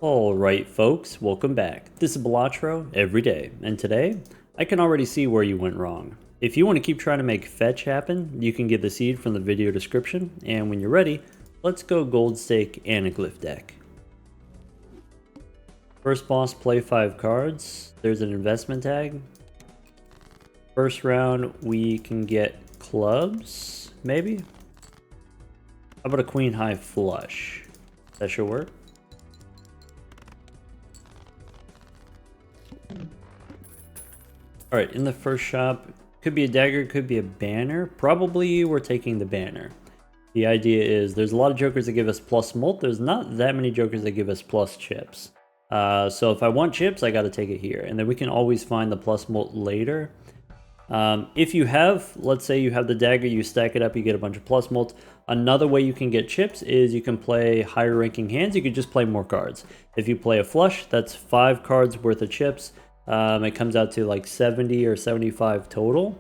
Alright folks, welcome back. This is Balatro every day, and today, I can already see where you went wrong. If you want to keep trying to make fetch happen, you can get the seed from the video description, and when you're ready, let's go gold stake and a glyph deck. First boss, play 5 cards. There's an investment tag. First round, we can get clubs, maybe? How about a queen high flush? That should work. Alright, in the first shop, could be a dagger, could be a banner. Probably we're taking the banner. The idea is there's a lot of jokers that give us plus mult. There's not that many jokers that give us plus chips. So if I want chips, I got to take it here. And then we can always find the plus mult later. If you have, let's say you have the dagger, you stack it up, you get a bunch of plus mult. Another way you can get chips is you can play higher ranking hands. You could just play more cards. If you play a flush, that's 5 cards worth of chips. It comes out to like 70 or 75 total.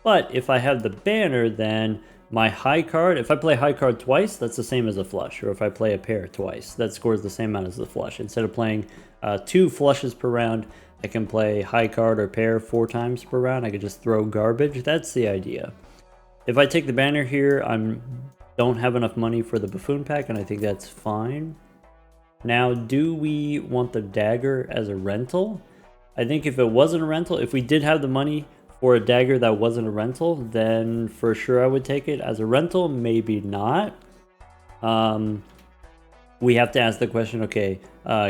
But if I have the banner, then my high card, if I play high card twice, that's the same as a flush. Or if I play a pair twice, that scores the same amount as the flush. Instead of playing 2 flushes per round, I can play high card or pair 4 times per round. I could just throw garbage. That's the idea. If I take the banner here, I don't have enough money for the buffoon pack, and I think that's fine. Now, do we want the dagger as a rental? I think if it wasn't a rental, if we did have the money for a dagger that wasn't a rental, then for sure I would take it. As a rental, maybe not. We have to ask the question, okay,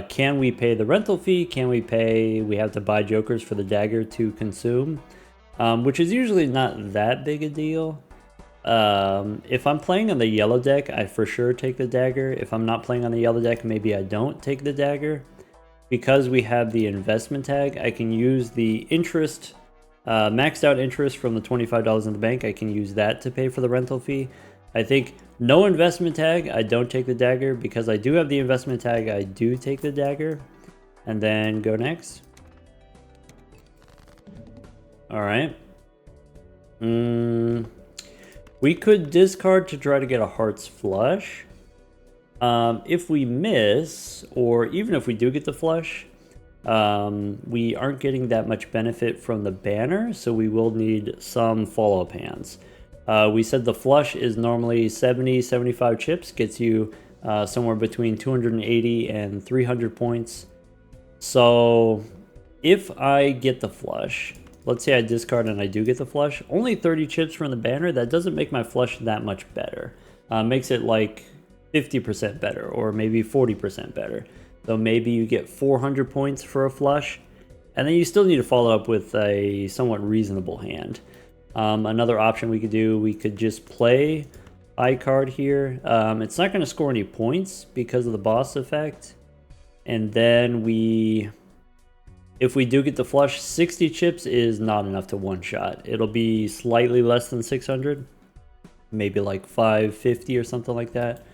can we pay the rental fee? We have to buy jokers for the dagger to consume, which is usually not that big a deal. If I'm playing on the yellow deck, I for sure take the dagger. If I'm not playing on the yellow deck, maybe I don't take the dagger. Because we have the investment tag, I can use the interest, maxed out interest from the $25 in the bank. I can use that to pay for the rental fee. I think no investment tag, I don't take the dagger. Because I do have the investment tag, I do take the dagger. And then go next. Alright. We could discard to try to get a heart's flush. If we miss, or even if we do get the flush, we aren't getting that much benefit from the banner, so we will need some follow-up hands. We said the flush is normally 70-75 chips, gets you somewhere between 280 and 300 points. So if I get the flush, let's say I discard and I do get the flush, only 30 chips from the banner, that doesn't make my flush that much better. Makes it like 50% better, or maybe 40% better. So maybe you get 400 points for a flush, and then you still need to follow up with a somewhat reasonable hand. Another option we could do, we could just play high card here. It's not going to score any points because of the boss effect. And then if we do get the flush, 60 chips is not enough to one-shot. It'll be slightly less than 600, maybe like 550 or something like that.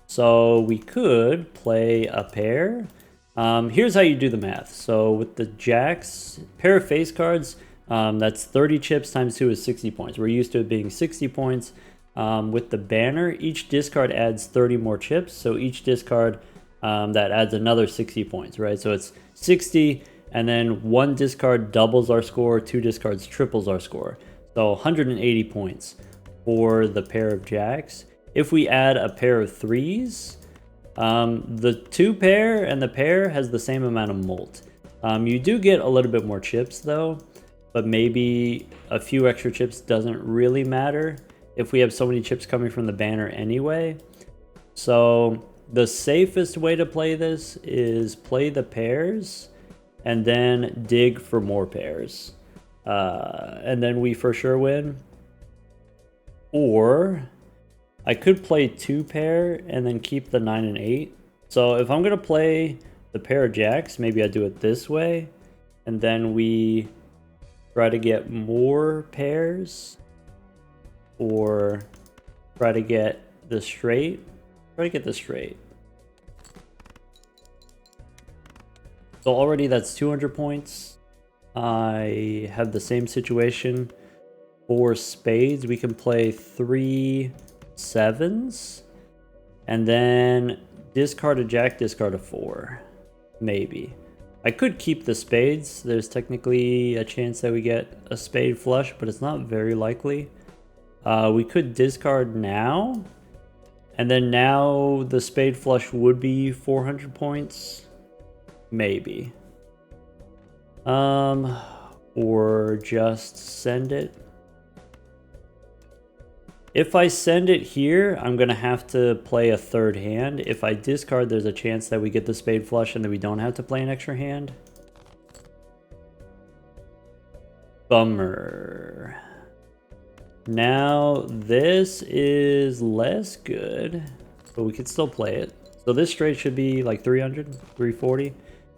So we could play a pair. Here's how you do the math. So with the jacks, pair of face cards, that's 30 chips times 2 is 60 points. We're used to it being 60 points. With the banner, each discard adds 30 more chips. So each discard, that adds another 60 points, right? So it's 60, and then 1 discard doubles our score, 2 discards triples our score. So 180 points for the pair of jacks. If we add a pair of 3s, the 2 pair and the pair has the same amount of mult. You do get a little bit more chips though, but maybe a few extra chips doesn't really matter if we have so many chips coming from the banner anyway. So the safest way to play this is play the pairs and then dig for more pairs. And then we for sure win. Or I could play 2 pair and then keep the 9 and 8. So if I'm going to play the pair of jacks, maybe I do it this way. And then we try to get more pairs. Or try to get the straight. Try to get the straight. So already that's 200 points. I have the same situation for spades. We can play 3 7s. And then discard a jack, discard a 4. Maybe. I could keep the spades. There's technically a chance that we get a spade flush, but it's not very likely. We could discard now. And then now the spade flush would be 400 points. Maybe. Or just send it. If I send it here, I'm going to have to play a third hand. If I discard, there's a chance that we get the spade flush and then we don't have to play an extra hand. Bummer. Now, this is less good, but we can still play it. So this straight should be like 300, 340.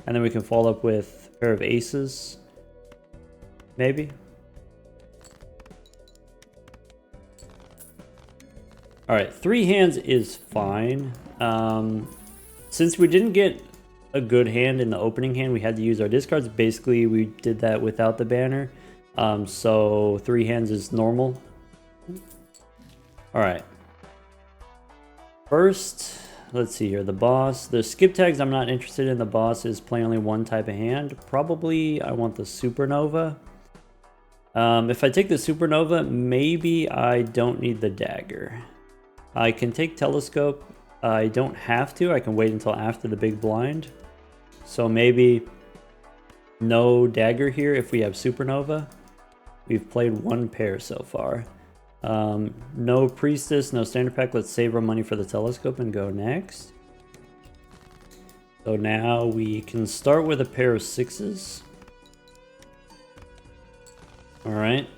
And then we can follow up with a pair of aces. Maybe. Alright, 3 hands is fine. Since we didn't get a good hand in the opening hand, we had to use our discards. Basically, we did that without the banner. So 3 hands is normal. Alright. First, let's see here. The boss. The skip tags I'm not interested in. The boss is playing only one type of hand. Probably I want the supernova. If I take the supernova, maybe I don't need the dagger. I can take telescope. I don't have to. I can wait until after the big blind. So maybe no dagger here if we have supernova. We've played 1 pair so far. No priestess, no standard pack. Let's save our money for the telescope and go next. So now we can start with a pair of 6s. All right.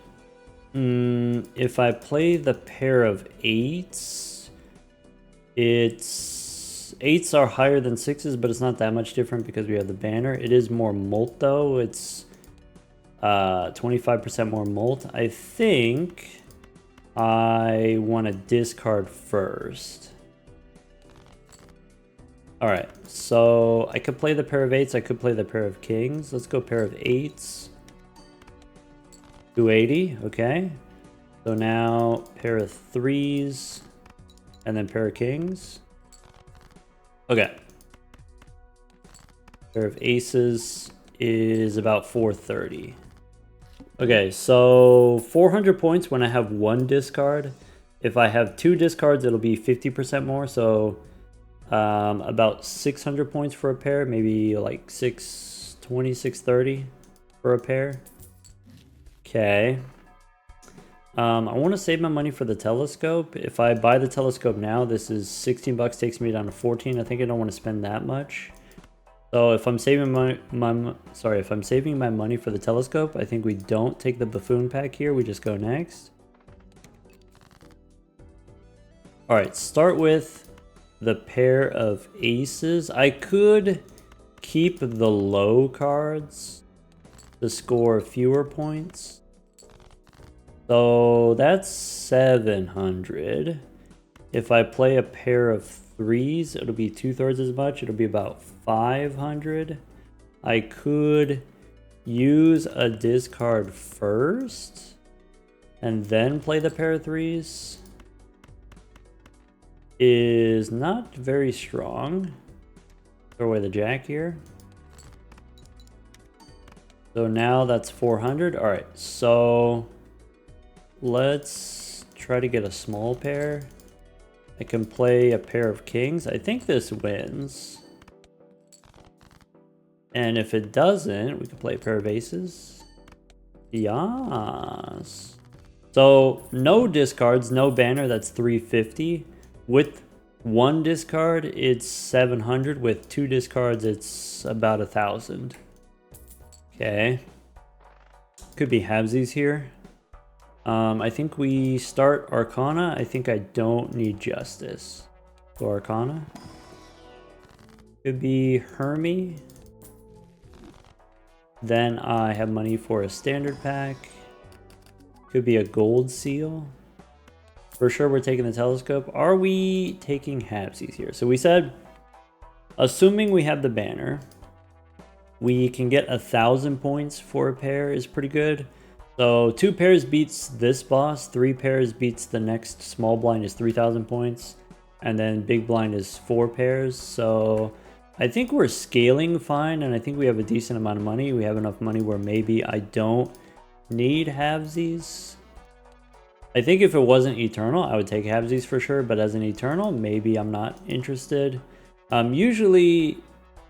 If I play the pair of 8s, it's 8s are higher than 6s, but it's not that much different because we have the banner. It is more molt though. It's 25% more molt. I think I want to discard first. All right, so I could play the pair of 8s. I could play the pair of kings. Let's go pair of 8s. 280, okay. So now pair of 3s and then pair of kings. Okay. Pair of aces is about 430. Okay, so 400 points when I have 1 discard. If I have 2 discards, it'll be 50% more. So about 600 points for a pair, maybe like 620, 630 for a pair. Okay. I want to save my money for the telescope. If I buy the telescope now, this is 16 bucks, takes me down to 14. I think I don't want to spend that much. So if I'm saving if I'm saving my money for the telescope, I think we don't take the buffoon pack here. We just go next. All right, start with the pair of aces. I could keep the low cards to score fewer points. So that's 700. If I play a pair of 3s, it'll be 2/3 as much. It'll be about 500. I could use a discard first and then play the pair of 3s. Is not very strong. Throw away the jack here. So now that's 400. All right, so let's try to get a small pair. I can play a pair of kings. I think this wins. And if it doesn't, we can play a pair of aces. Yes. So no discards, no banner, that's 350. With 1 discard, it's 700. With 2 discards, it's about 1,000. Okay. Could be halvesies here. I think we start Arcana. I think I don't need Justice. So Arcana. Could be Hermie. Then I have money for a standard pack. Could be a gold seal. For sure we're taking the telescope. Are we taking halvesies here? So we said, assuming we have the banner, we can get 1,000 points for a pair is pretty good. So 2 pairs beats this boss, 3 pairs beats the next small blind is 3,000 points. and then big blind is 4 pairs. So I think we're scaling fine, and I think we have a decent amount of money. We have enough money where maybe I don't need halvesies. I think if it wasn't eternal, I would take halvesies for sure, but as an eternal, maybe I'm not interested. Usually,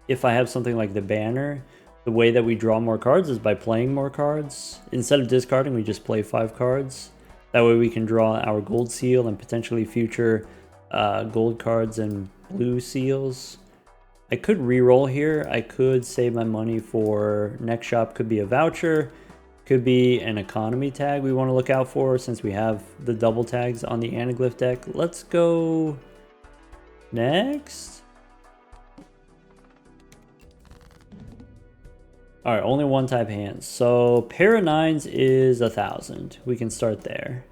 if I have something like the banner, the way that we draw more cards is by playing more cards. Instead of discarding, we just play 5 cards. That way we can draw our gold seal and potentially future gold cards and blue seals. I could re-roll here. I could save my money for next shop. Could be a voucher. Could be an economy tag we want to look out for since we have the double tags on the anaglyph deck. Let's go next. All right, only one type hands. So pair of 9s is 1,000. We can start there.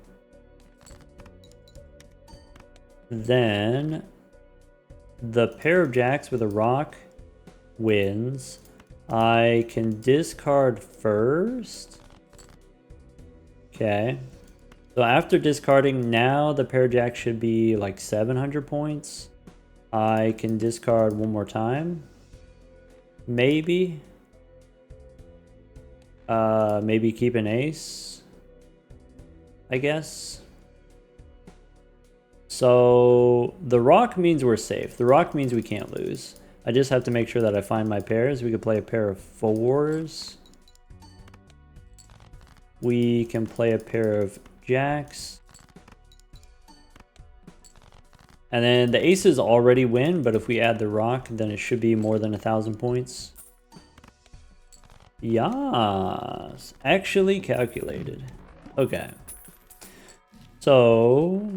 Then the pair of jacks with a rock wins. I can discard first. Okay. So after discarding, now the pair of jacks should be like 700 points. I can discard one more time. Maybe. Maybe keep an ace, I guess. So the rock means we're safe. The rock means we can't lose. I just have to make sure that I find my pairs. We could play a pair of 4s. We can play a pair of jacks. And then the aces already win, but if we add the rock, then it should be more than 1,000 points. Yes, actually calculated. Okay. So,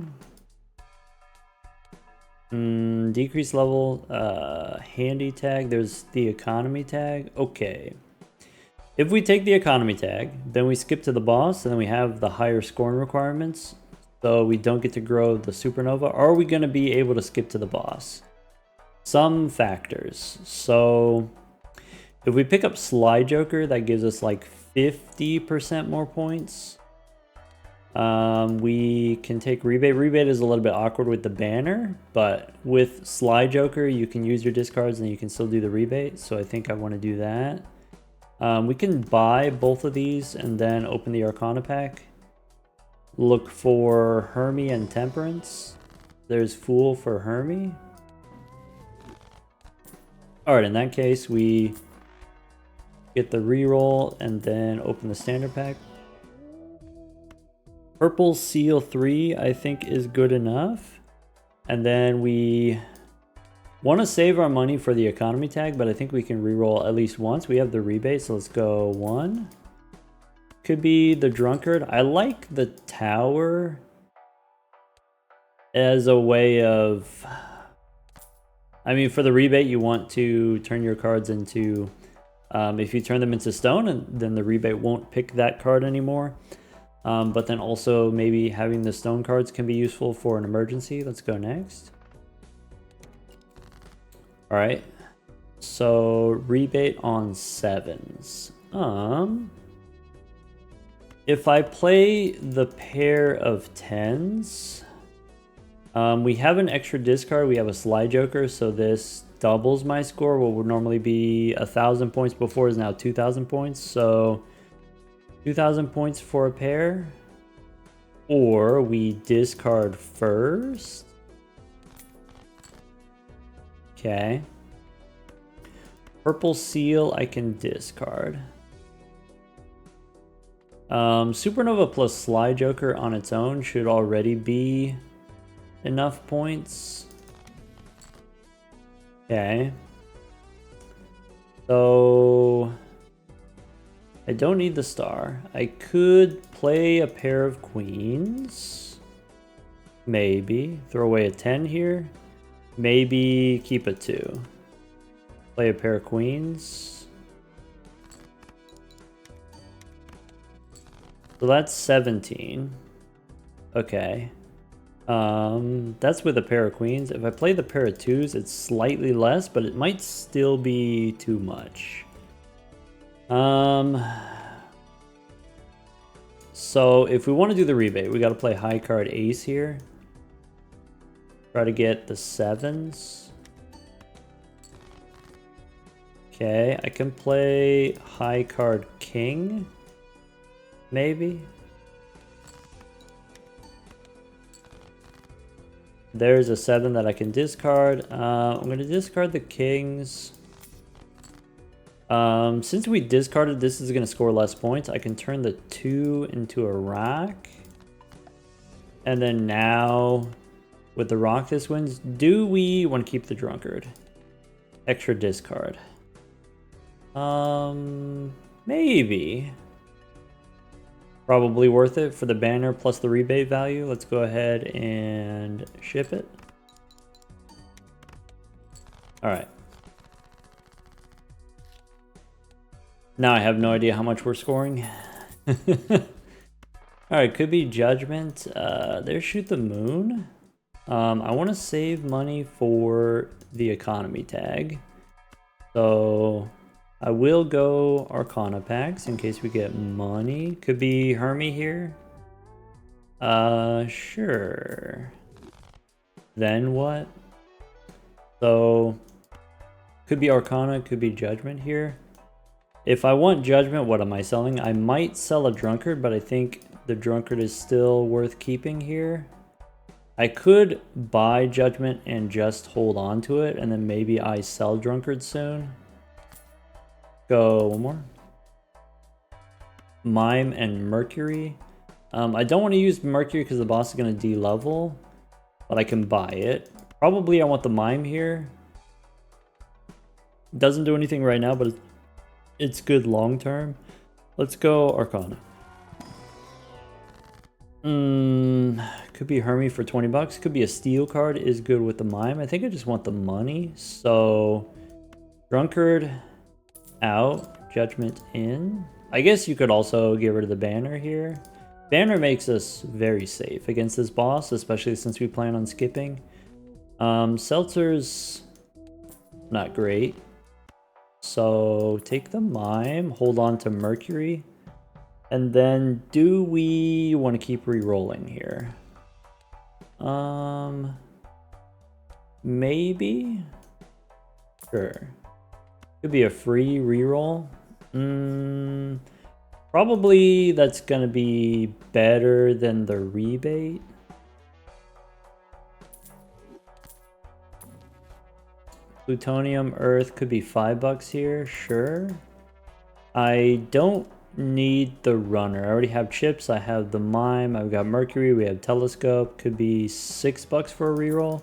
decrease level, handy tag. There's the economy tag. Okay. If we take the economy tag, then we skip to the boss, and then we have the higher scoring requirements. So we don't get to grow the supernova. Are we going to be able to skip to the boss? Some factors. So if we pick up Sly Joker, that gives us like 50% more points. We can take Rebate. Rebate is a little bit awkward with the banner, but with Sly Joker, you can use your discards and you can still do the rebate. So I think I want to do that. We can buy both of these and then open the Arcana pack. Look for Hermie and Temperance. There's Fool for Hermie. Alright, in that case, we get the reroll and then open the standard pack. Purple Seal 3, I think, is good enough. And then we want to save our money for the economy tag, but I think we can reroll at least once. We have the rebate, so let's go 1. Could be the Drunkard. I like the Tower as a way of... I mean, for the rebate, you want to turn your cards into... if you turn them into stone, then the rebate won't pick that card anymore. But then also maybe having the stone cards can be useful for an emergency. Let's go next. All right. So rebate on 7s. If I play the pair of 10s, we have an extra discard. We have a Sly Joker, so this doubles my score. What would normally be 1,000 points before is now 2,000 points. So 2,000 points for a pair. Or we discard first. Okay. Purple Seal I can discard. Supernova plus Sly Joker on its own should already be enough points. Okay. So I don't need the star. I could play a pair of queens. Maybe. Throw away a 10 here. Maybe keep a 2. Play a pair of queens. So that's 17. Okay. That's with a pair of queens. If I play the pair of 2s, it's slightly less, but it might still be too much. So if we want to do the rebate, we got to play high card ace here. Try to get the 7s. Okay, I can play high card king. Maybe. There's a 7 that I can discard. I'm going to discard the kings. Since we discarded, this is going to score less points. I can turn the 2 into a rock. And then now, with the rock this wins, do we want to keep the drunkard? Extra discard. Maybe. Probably worth it for the banner plus the rebate value. Let's go ahead and ship it. All right. Now I have no idea how much we're scoring. All right, could be Judgment. There's Shoot the Moon. I want to save money for the economy tag. So I will go Arcana packs in case we get money. Could be Hermie here. Sure. Then what? So could be Arcana, could be Judgment here. If I want Judgment, what am I selling? I might sell a Drunkard, but I think the Drunkard is still worth keeping here. I could buy Judgment and just hold on to it, and then maybe I sell Drunkard soon. Go one more. Mime and Mercury. I don't want to use Mercury because the boss is going to de-level, but I can buy it. Probably I want the Mime here. Doesn't do anything right now, but it's good long term. Let's go Arcana. Could be Hermie for 20 bucks. Could be a steel card, is good with the Mime. I think I just want the money. So Drunkard out, Judgment in. I guess you could also get rid of the banner here. Banner makes us very safe against this boss, especially since we plan on skipping. Seltzer's not great. So take the Mime, hold on to Mercury. And then do we want to keep re-rolling here? Maybe? Sure. Could be a free re-roll. Probably that's gonna be better than the rebate. Plutonium, Earth could be $5 here, sure. I don't need the runner. I already have chips, I have the Mime, I've got Mercury, we have Telescope, could be $6 for a reroll.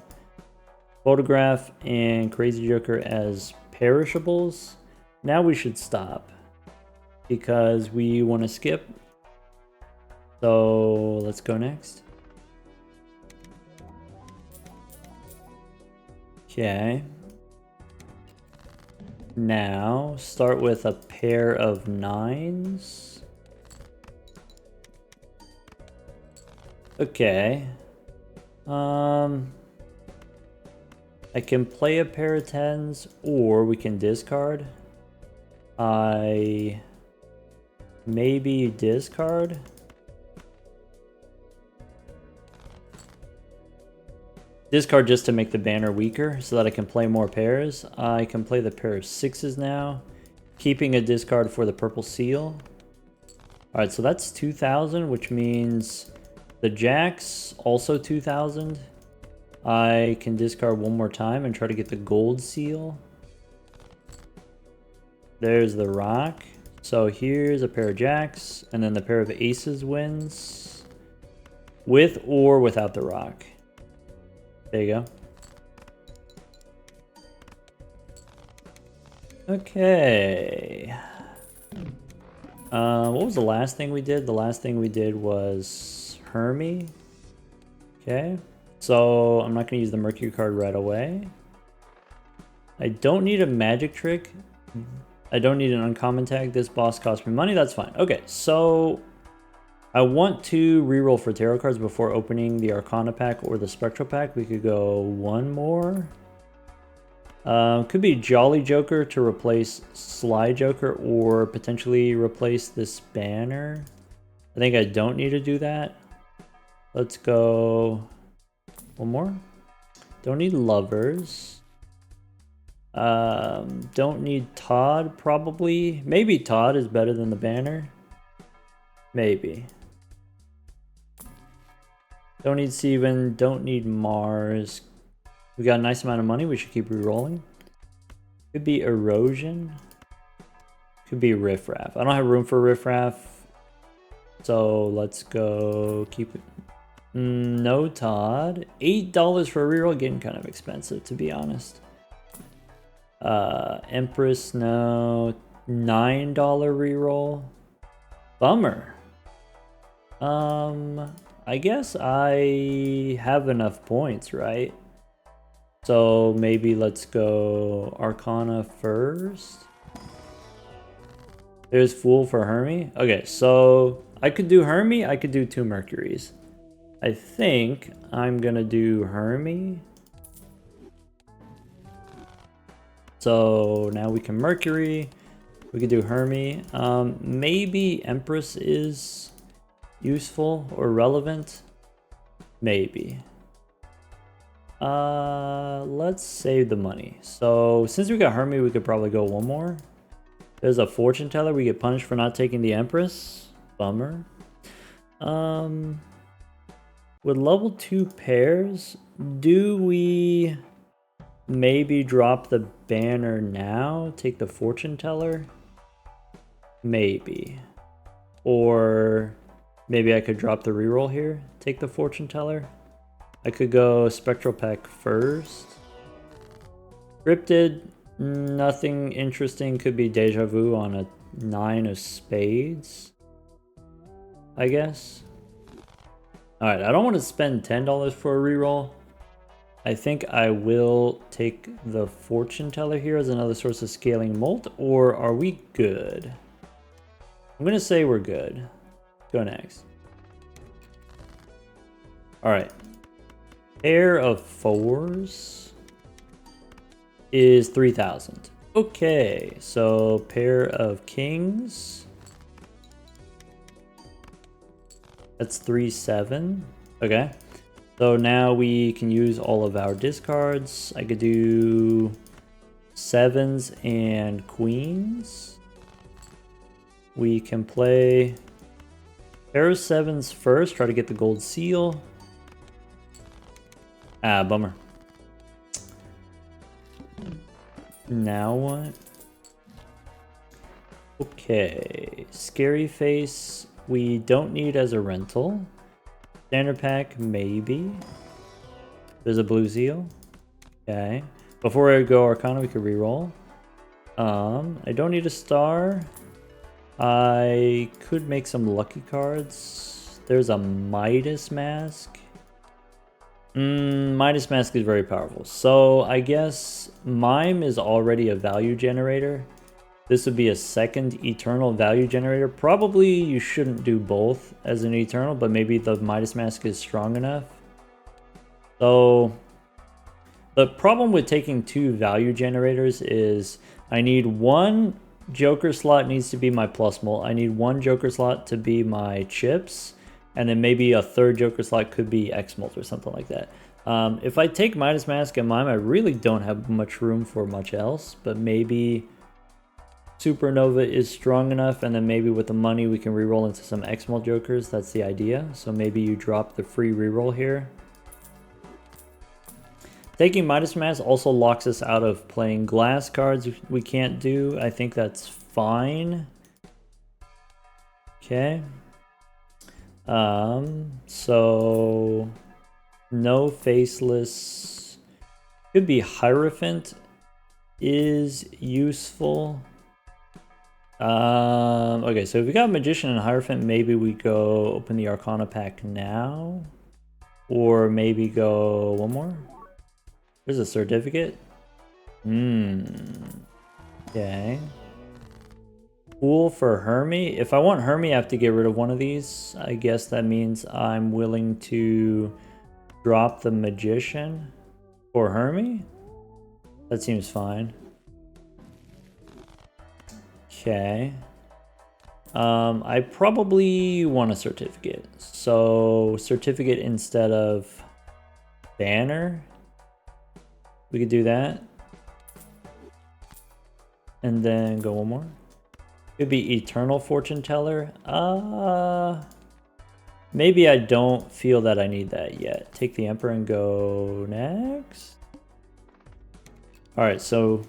Photograph and Crazy Joker as perishables. Now we should stop because we want to skip. So let's go next. Okay. Now start with a pair of 9s. Okay. I can play a pair of 10s, or we can discard. I maybe discard. Discard just to make the banner weaker so that I can play more pairs. I can play the pair of 6s now, keeping a discard for the purple seal. Alright, so that's 2,000, which means the jacks also 2,000. I can discard one more time and try to get the gold seal. There's the rock. So here's a pair of jacks, and then the pair of aces wins. With or without the rock. There you go. Okay. What was the last thing we did? The last thing we did was Hermie. Okay. So I'm not going to use the Mercury card right away. I don't need a magic trick. I don't need an uncommon tag. This boss cost me money. That's fine. Okay, so I want to reroll for tarot cards before opening the Arcana pack or the Spectral pack. We could go one more. Could be Jolly Joker to replace Sly Joker, or potentially replace this banner. I think I don't need to do that. Let's go one more. Don't need lovers. Don't need Todd, probably. Maybe Todd is better than the banner. Maybe. Don't need Steven. Don't need Mars. We got a nice amount of money. We should keep re-rolling. Could be Erosion. Could be Riffraff. I don't have room for Riffraff. So let's go keep it. No Todd. $8 for a reroll, getting kind of expensive, to be honest. Empress, no. $9 reroll. Bummer. I guess I have enough points, right? So maybe let's go Arcana first. There's Fool for Hermie. Okay, so I could do Hermie, I could do 2 Mercuries. I think I'm gonna do Hermie. So now we can Mercury. We could do Hermie. Maybe Empress is useful or relevant. Maybe. Let's save the money. So since we got Hermie, we could probably go one more. There's a Fortune Teller. We get punished for not taking the Empress. Bummer. With level 2 pairs, do we maybe drop the banner now? Take the Fortune Teller? Maybe. Or maybe I could drop the reroll here. Take the Fortune Teller. I could go Spectral Pack first. Cryptid, nothing interesting. Could be Deja Vu on a 9 of Spades, I guess. Alright, I don't want to spend $10 for a reroll. I think I will take the Fortune Teller here as another source of scaling molt, or are we good? I'm going to say we're good. Go next. Alright. Pair of 4s is 3,000. Okay, so pair of kings. That's 3,700. Okay. So now we can use all of our discards. I could do 7s and queens. We can play pair of 7s first, try to get the gold seal. Ah, bummer. Now what? Okay, Scary Face, we don't need as a rental. Standard pack, maybe. There's a blue seal. Okay. Before I go Arcana, we could reroll. I don't need a star. I could make some lucky cards. There's a Midas Mask. Midas Mask is very powerful. So I guess Mime is already a value generator. This would be a second Eternal value generator. Probably you shouldn't do both as an Eternal, but maybe the Midas Mask is strong enough. So the problem with taking 2 value generators is I need 1 Joker slot needs to be my plus molt. I need 1 Joker slot to be my chips. And then maybe a 3rd Joker slot could be X-Molt or something like that. If I take Midas Mask and Mime, I really don't have much room for much else. But maybe Supernova is strong enough, and then maybe with the money we can reroll into some X-Molt Jokers. That's the idea. So maybe you drop the free reroll here. Taking Midas Mask also locks us out of playing glass cards we can't do. I think that's fine. Okay. So no Faceless. Could be Hierophant is useful. Okay, so if we got Magician and Hierophant, maybe we go open the Arcana pack now. Or maybe go one more. There's a certificate. Okay. Fool for Hermie. If I want Hermie, I have to get rid of one of these. I guess that means I'm willing to drop the Magician for Hermie. That seems fine. Okay. I probably want a certificate. So certificate instead of banner. We could do that. And then go one more. Could be Eternal Fortune Teller. Maybe I don't feel that I need that yet. Take the Emperor and go next. Alright, so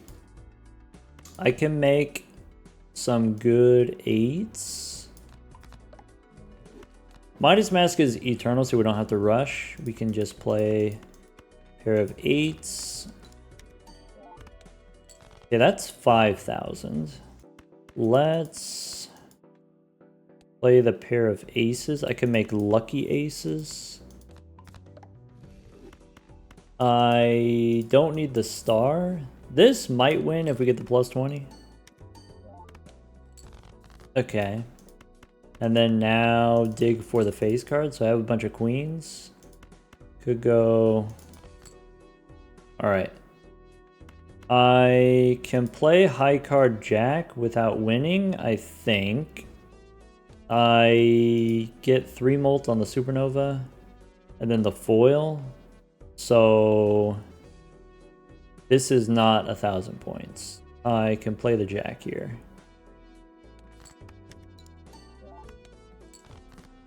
I can make some good 8s. Midas Mask is eternal, so we don't have to rush. We can just play a pair of 8s. Okay, that's 5,000. Let's play the pair of aces. I can make lucky aces. I don't need the star. This might win if we get the plus 20. Okay. And then now dig for the face card. So I have a bunch of queens. Could go... Alright. I can play high card jack without winning, I think. I get 3 molt on the supernova. And then the foil. So... This is not 1,000 points. I can play the jack here.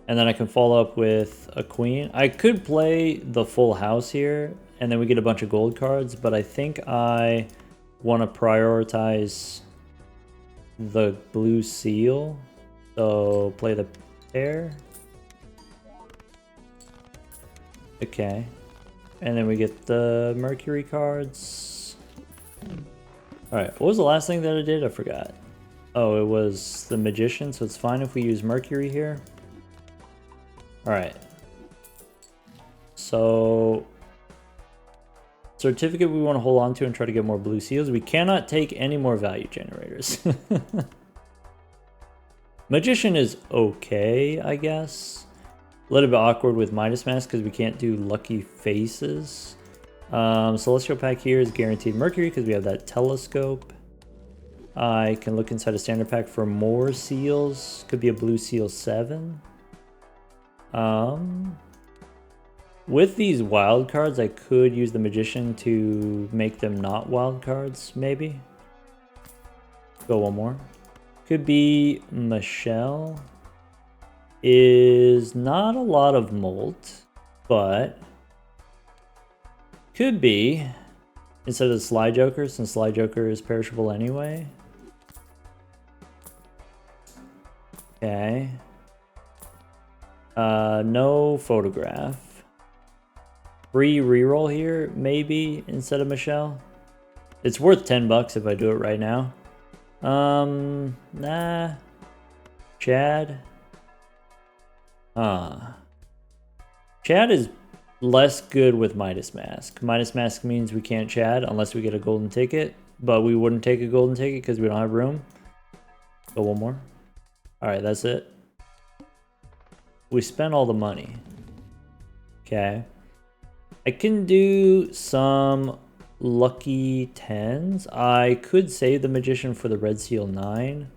And then I can follow up with a queen. I could play the full house here, and then we get a bunch of gold cards, but I think I want to prioritize the blue seal. So play the pair. Okay. And then we get the Mercury cards. Alright, what was the last thing that I did? I forgot. Oh, it was the Magician, so it's fine if we use Mercury here. Alright. So... certificate we want to hold on to and try to get more blue seals. We cannot take any more value generators. Magician is okay, I guess. A little bit awkward with Midas Mask because we can't do lucky faces. Celestial Pack here is guaranteed Mercury because we have that telescope. I can look inside a standard pack for more seals. Could be a blue seal 7. With these wild cards, I could use the Magician to make them not wild cards, maybe. Go one more. Could be Michelle. Is not a lot of molt, but could be instead of Sly Joker, since Sly Joker is perishable anyway. Okay. No photograph. Free reroll here, maybe, instead of Michelle. It's worth 10 bucks if I do it right now. Nah. Chad. Chad is less good with Midas Mask. Midas Mask means we can't Chad unless we get a golden ticket, but we wouldn't take a golden ticket because we don't have room. Go one more. Alright, that's it. We spent all the money. Okay. I can do some lucky 10s. I could save the Magician for the Red Seal 9.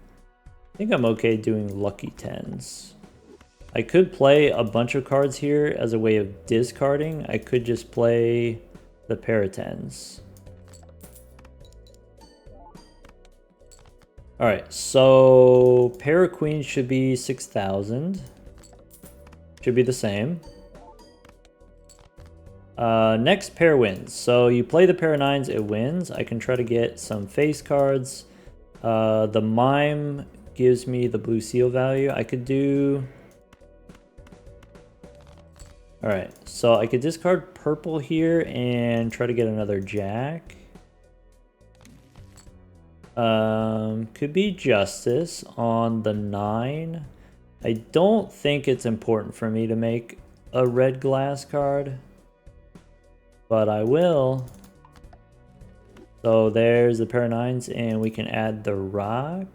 I think I'm okay doing lucky 10s. I could play a bunch of cards here as a way of discarding. I could just play the pair of 10s. Alright, so pair of queens should be 6,000. Should be the same. Next pair wins. So you play the pair of 9s, it wins. I can try to get some face cards. The Mime gives me the blue seal value. I could do... Alright, so I could discard purple here and try to get another jack. Could be Justice on the 9. I don't think it's important for me to make a red glass card, but I will. So there's the pair of 9s, and we can add the rock.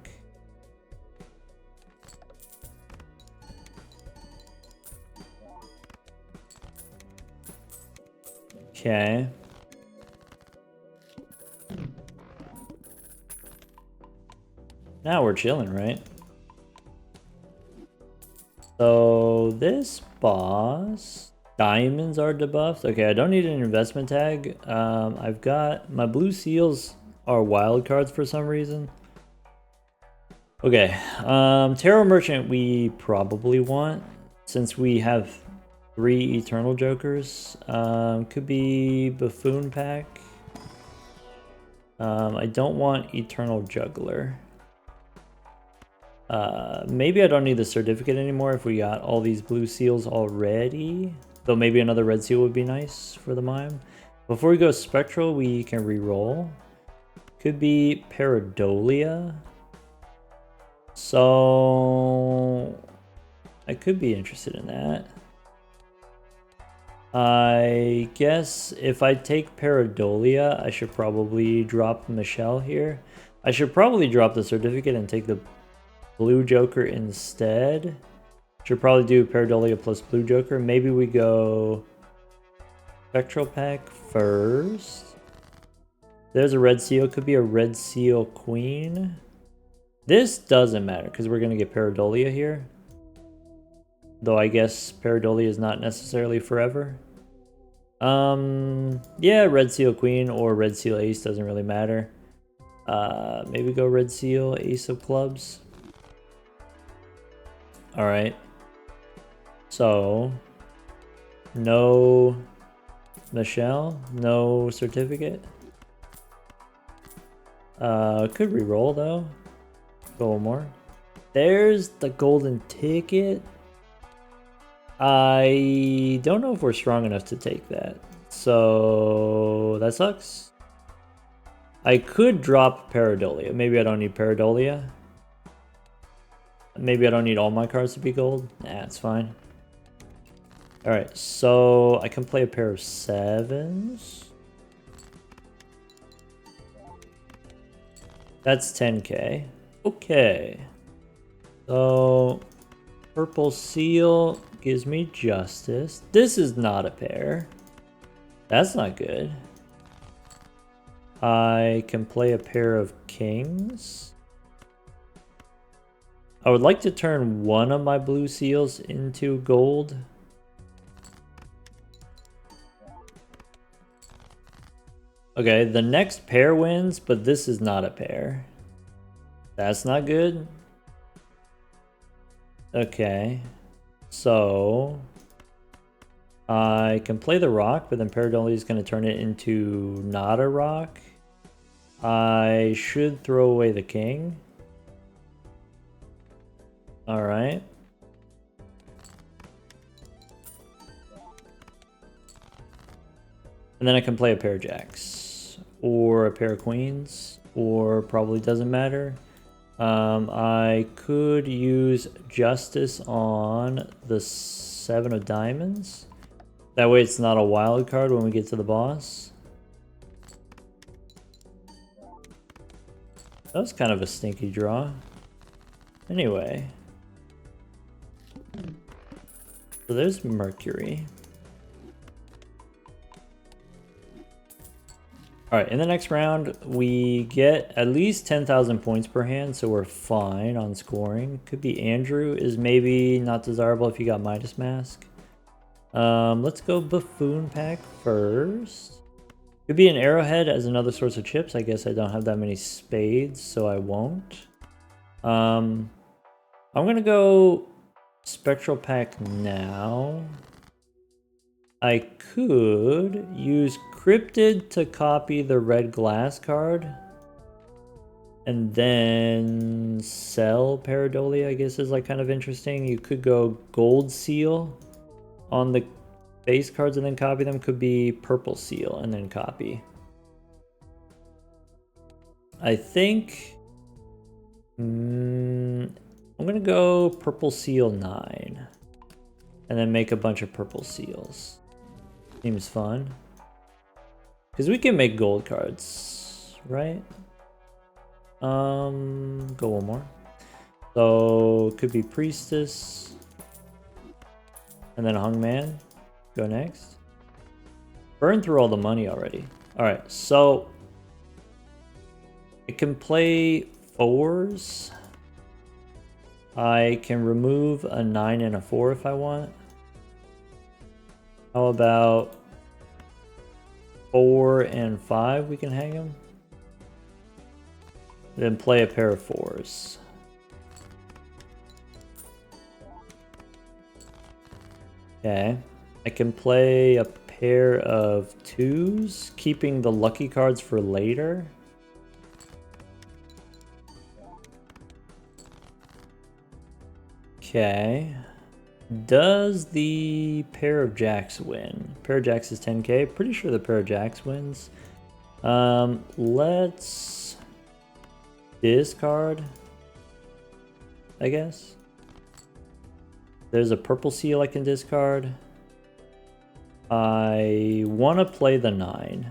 Okay. Now we're chilling, right? So this boss Diamonds are debuffed. Okay, I don't need an investment tag. I've got my blue seals are wild cards for some reason. Okay, Tarot Merchant we probably want since we have 3 Eternal Jokers. Could be Buffoon Pack. I don't want Eternal Juggler. Maybe I don't need the certificate anymore if we got all these blue seals already. Though maybe another red seal would be nice for the Mime. Before we go Spectral, we can re-roll. Could be Pareidolia. So I could be interested in that. I guess if I take Pareidolia, I should probably drop Michelle here. I should probably drop the certificate and take the blue Joker instead. Should probably do Pareidolia plus blue Joker. Maybe we go Spectral Pack first. There's a red seal. Could be a red seal queen. This doesn't matter because we're going to get Pareidolia here. Though I guess Pareidolia is not necessarily forever. Yeah, red seal queen or red seal ace doesn't really matter. Maybe go red seal ace of clubs. All right. So no Michelle, no certificate. Could re-roll though. Go one more. There's the golden ticket. I don't know if we're strong enough to take that. So that sucks. I could drop Pareidolia. Maybe I don't need Pareidolia. Maybe I don't need all my cards to be gold. Nah, it's fine. Alright, so I can play a pair of 7s. That's 10k. Okay. So purple seal gives me justice. This is not a pair. That's not good. I can play a pair of kings. I would like to turn one of my blue seals into gold. Okay, the next pair wins, but this is not a pair. That's not good. Okay, so I can play the rock, but then Pareidolia is going to turn it into not a rock. I should throw away the king. All right. And then I can play a pair of jacks or a pair of queens, or probably doesn't matter. I could use justice on the 7 of diamonds. That way it's not a wild card when we get to the boss. That was kind of a stinky draw. Anyway. So there's Mercury. Alright, in the next round, we get at least 10,000 points per hand, so we're fine on scoring. Could be Andrew is maybe not desirable if you got Midas Mask. Let's go Buffoon Pack first. Could be an Arrowhead as another source of chips. I guess I don't have that many spades, so I won't. I'm gonna go Spectral Pack now. I could use Cryptid to copy the red glass card. And then sell Pareidolia, I guess is like kind of interesting. You could go Gold Seal on the base cards and then copy them. Could be Purple Seal and then copy. I think I'm gonna go Purple Seal 9 and then make a bunch of Purple Seals. Seems fun. Because we can make gold cards, right? Go one more. So could be Priestess. And then Hungman. Go next. Burn through all the money already. Alright, so I can play 4s. I can remove a 9 and a 4 if I want. How about 4 and 5? We can hang them. Then play a pair of 4s. Okay. I can play a pair of 2s, keeping the lucky cards for later. Okay. Does the pair of jacks win? Pair of jacks is 10k. Pretty sure the pair of jacks wins. Let's discard, I guess. There's a purple seal I can discard. I want to play the 9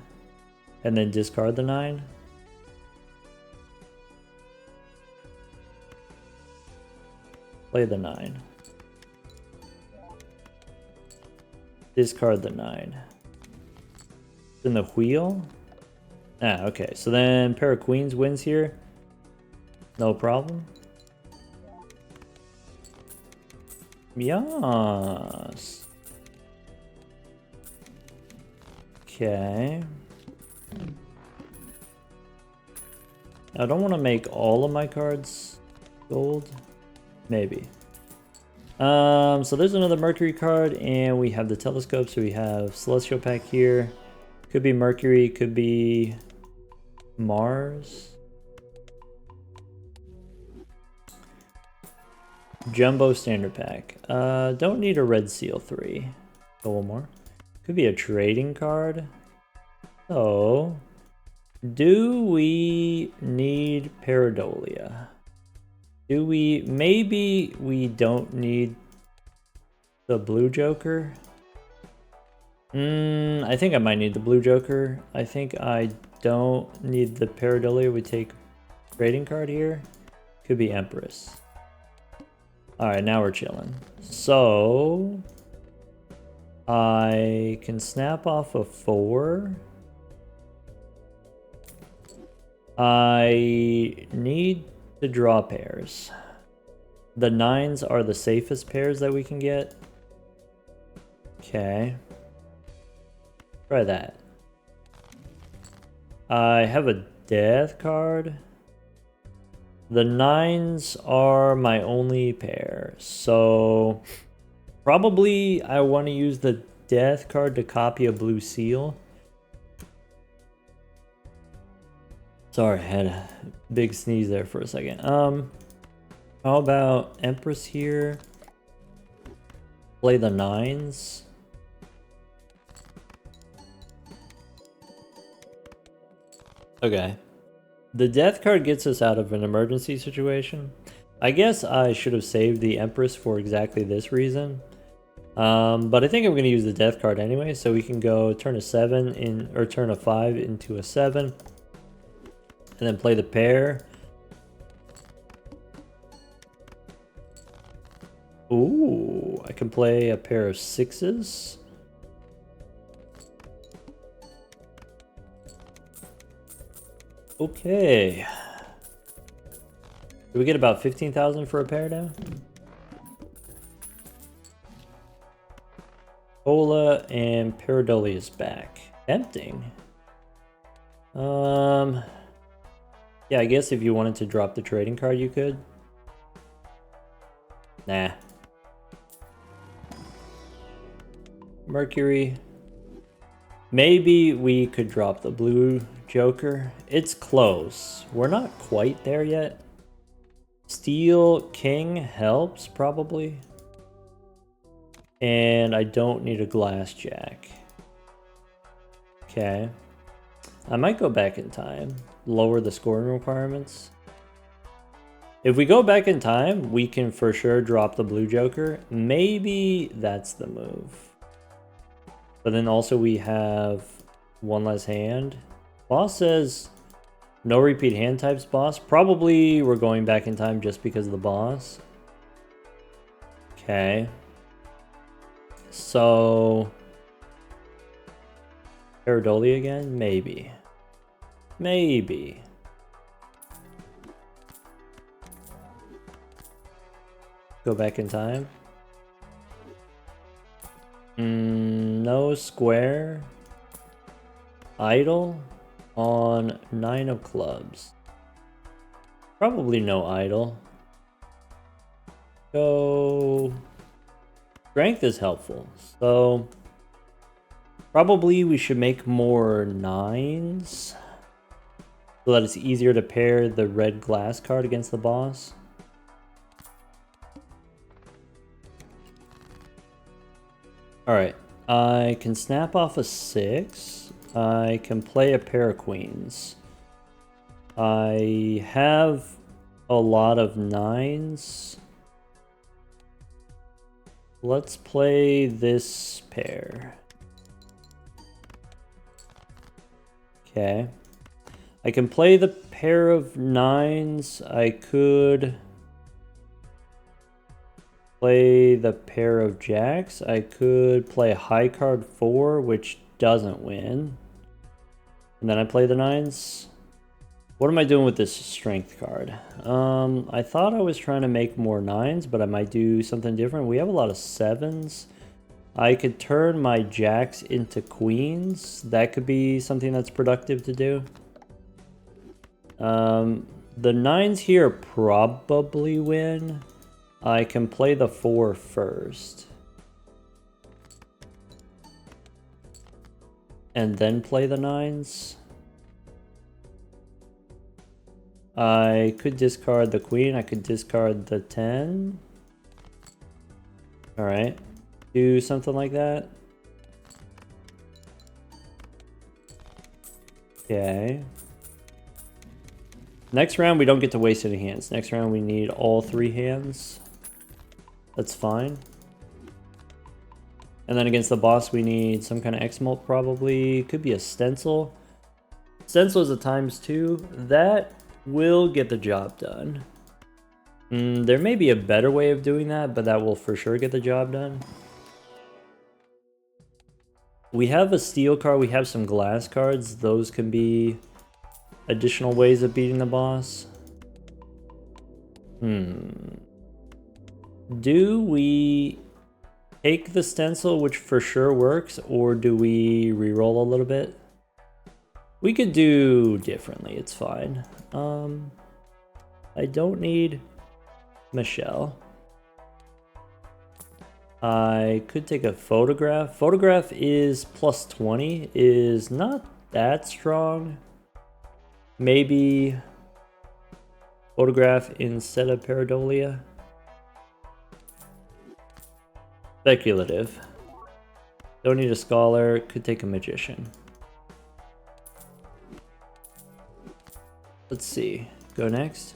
and then discard the 9. Play the 9. Discard the 9. Then the wheel. Ah, okay. So then pair of queens wins here. No problem. Yes. Okay. I don't want to make all of my cards gold. Maybe. So there's another Mercury card, and we have the telescope, so we have Celestial Pack here. Could be Mercury, could be Mars. Jumbo Standard Pack. Don't need a Red Seal 3. Go one more. Could be a trading card. So, do we need Pareidolia? Do we? Maybe we don't need the blue Joker. I think I might need the blue Joker. I think I don't need the Pareidolia. We take trading card here. Could be Empress. Alright, now we're chilling. So, I can snap off a 4. I need to draw pairs. The 9s are the safest pairs that we can get. Okay. Try that. I have a death card. The 9s are my only pair, so probably I want to use the death card to copy a blue seal. Sorry, I had a big sneeze there for a second. How about Empress here? Play the 9s. Okay. The death card gets us out of an emergency situation. I guess I should have saved the Empress for exactly this reason. But I think I'm going to use the death card anyway, so we can go turn a 7 in, or turn a 5 into a 7. And then play the pair. Ooh, I can play a pair of 6s. Okay. Do we get about 15,000 for a pair now? Cola and Pareidolia is back. Tempting. Yeah, I guess if you wanted to drop the trading card, you could. Nah. Mercury. Maybe we could drop the blue Joker. It's close. We're not quite there yet. Steel King helps, probably. And I don't need a glass jack. Okay. I might go back in time. Lower the scoring requirements. If we go back in time, we can for sure drop the blue Joker. Maybe that's the move. But then also we have one less hand. Boss says no repeat hand types, boss. Probably we're going back in time just because of the boss. Okay. So Pareidolia again? Maybe. Maybe. Go back in time. No no square. Idle on 9 of clubs. Probably no idle. So strength is helpful. So probably we should make more 9s so that it's easier to pair the red glass card against the boss. Alright, I can snap off a 6. I can play a pair of queens. I have a lot of 9s. Let's play this pair. Okay. I can play the pair of 9s. I could play the pair of jacks. I could play high card 4, which doesn't win. And then I play the 9s. What am I doing with this strength card? I thought I was trying to make more 9s, but I might do something different. We have a lot of 7s. I could turn my jacks into queens. That could be something that's productive to do. The 9s here probably win. I can play the 4 first. And then play the 9s. I could discard the queen. I could discard the 10. Alright. Do something like that. Okay. Next round, we don't get to waste any hands. Next round, we need all 3 hands. That's fine. And then against the boss, we need some kind of X-Molt probably. Could be a stencil. Stencil is a ×2. That will get the job done. There may be a better way of doing that, but that will for sure get the job done. We have a steel card. We have some glass cards. Those can be additional ways of beating the boss. Do we take the stencil, which for sure works, or do we reroll a little bit? We could do differently, it's fine. I don't need Michelle. I could take a photograph. Photograph is +20, is not that strong. Maybe photograph instead of pareidolia. Speculative. Don't need a scholar, could take a magician. Let's see, go next.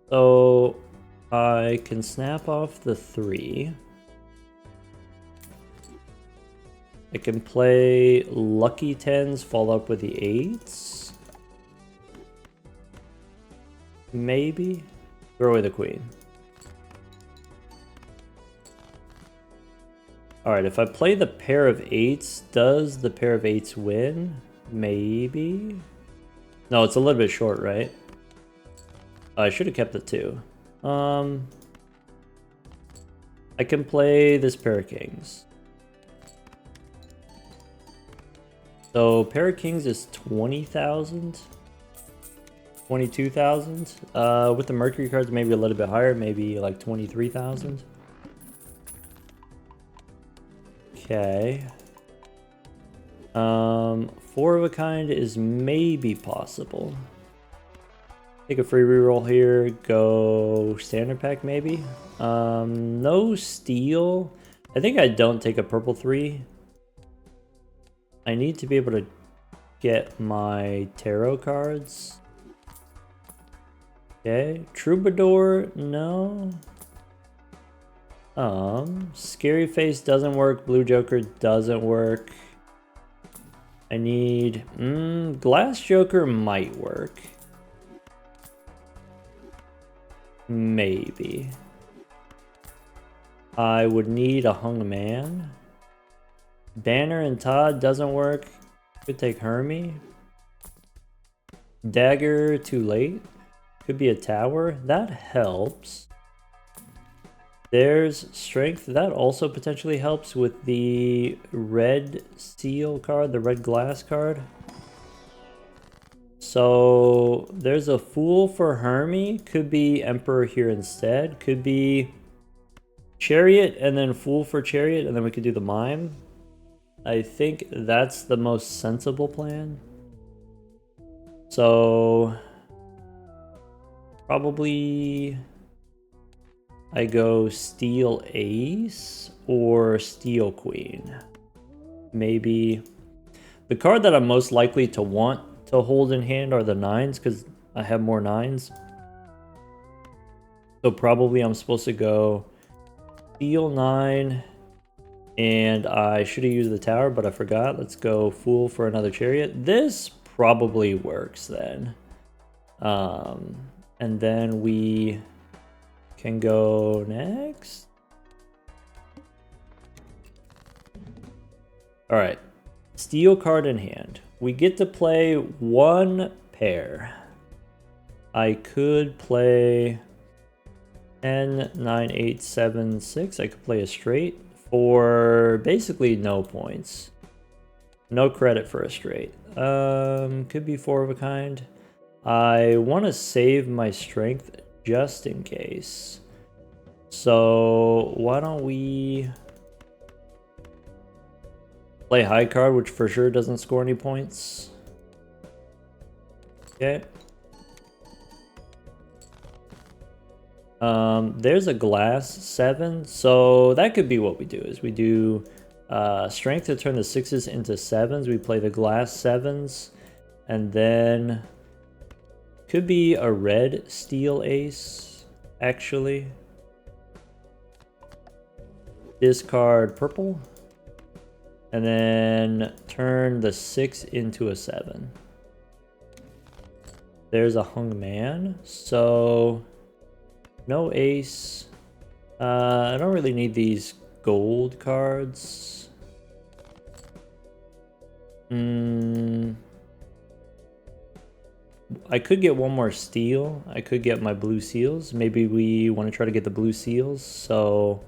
So I can snap off the 3. I can play lucky 10s, follow up with the 8s. Maybe. Throw away the queen. Alright, if I play the pair of 8s, does the pair of 8s win? Maybe. No, it's a little bit short, right? I should have kept the 2. I can play this pair of kings. So pair of kings is 20,000. 22,000. With the Mercury cards, maybe a little bit higher, maybe like 23,000. Okay. 4 of a kind is maybe possible. Take a free reroll here, go standard pack maybe. No steel. I think I don't take a purple 3. I need to be able to get my tarot cards. Okay, Troubadour, no. Scary Face doesn't work, Blue Joker doesn't work. I need, Glass Joker might work. Maybe. I would need a Hung Man. Banner and Todd doesn't work. Could take Hermie. Dagger, too late. Could be a tower. That helps. There's strength. That also potentially helps with the red seal card, the red glass card. So there's a Fool for Hermie. Could be Emperor here instead. Could be Chariot and then Fool for Chariot, and then we could do the Mime. I think that's the most sensible plan. So probably I go Steel Ace or Steel Queen. Maybe the card that I'm most likely to want to hold in hand are the 9s because I have more 9s. So probably I'm supposed to go Steel 9, and I should have used the tower, but I forgot. Let's go Fool for another Chariot. This probably works then. And then we can go next. All right, Steel card in hand. We get to play one pair. I could play 10, 9, 8, 7, 6. I could play a straight for basically no points. No credit for a straight. Could be 4 of a kind. I want to save my strength just in case. So why don't we play high card, which for sure doesn't score any points. Okay. There's a glass 7, so that could be what we do. Is we do strength to turn the 6s into 7s. We play the glass 7s, and then could be a red Steel Ace, actually. Discard purple, and then turn the 6 into a 7. There's a hung man, so no ace. I don't really need these gold cards. I could get one more steel. I could get my blue seals. Maybe we want to try to get the blue seals. So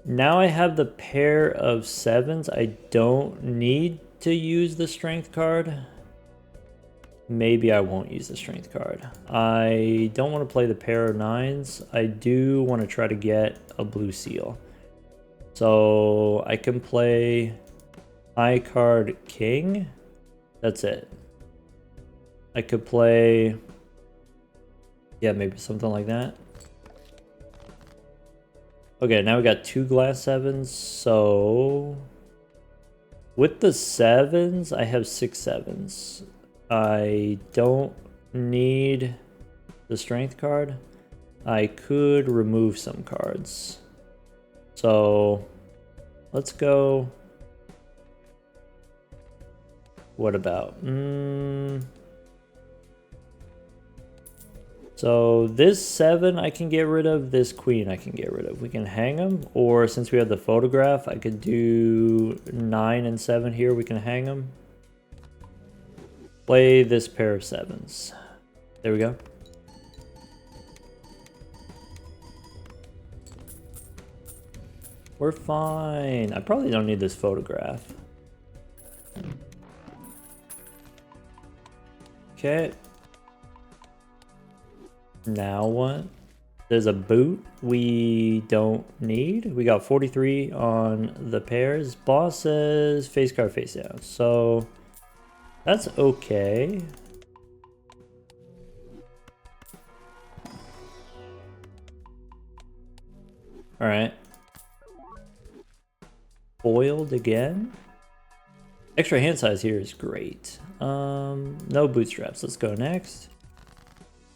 now I have the pair of 7s. I don't need to use the strength card. Maybe I won't use the strength card. I don't want to play the pair of 9s. I do want to try to get a blue seal. So I can play high card king. That's it. I could play, yeah, maybe something like that. Okay, now we got 2 glass 7s. So with the 7s, I have 6 7s. I don't need the strength card. I could remove some cards. So let's go. What about? So this 7 I can get rid of, this queen I can get rid of. We can hang them, or since we have the photograph, I could do 9 and 7 here. We can hang them. Play this pair of 7s. There we go. We're fine. I probably don't need this photograph. Okay. Now what? There's a boot we don't need. We got 43 on the pairs. Boss says face card face down. So that's okay. All right. Foiled again. Extra hand size here is great. No bootstraps. Let's go next.